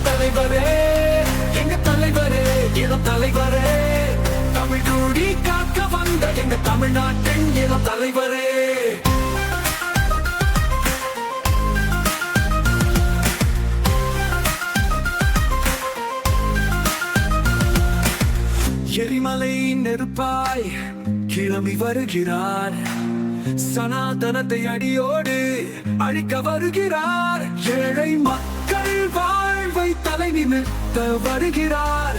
தலைவரே, எங்க தலைவரே, இளம் தலைவரே, தமிழ் கூடி காக்க வந்த எங்க தமிழ்நாட்டின் இளம் தலைவரே. எரிமலை நெருப்பாய் கிளம்பி வருகிறார், சனாதனத்தை அடியோடு அழிக்க வருகிறார், ஏழை மக்கள் வாழ்வை தலை நிமிர்த்த வருகிறார்,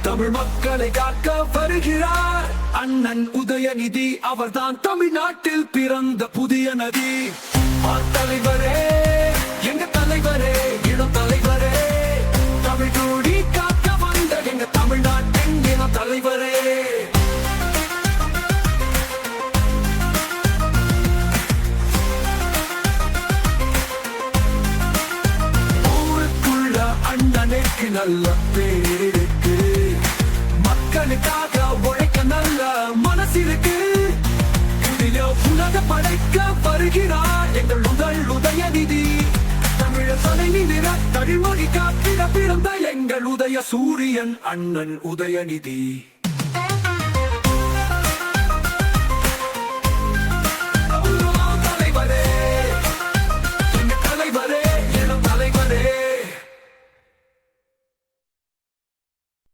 தமிழ் மக்களை காக்க வருகிறார். அண்ணன் உதயநிதி அவர்தான் தமிழ்நாட்டில் பிறந்த புதிய நதி. தலைவரே, எங்க தலைவரே, இளம் தலைவரே, தமிழ் கூடி காக்க வந்த எங்க தமிழ்நாட்டின் இளம் தலைவரே. ஊருக்குள்ள அண்ணனுக்கு நல்ல பேருக்கு, மக்களுக்காக உழைக்க நல்ல மனசிற்கு, உலக படைக்க வருகிறார் எங்கள் முதல் உதயநிதி. தமிழர் தலை நிமிர தமிழ்மொழி காப்பிட பிறந்த எங்கள் உதய சூரியன் அண்ணன் உதயநிதி.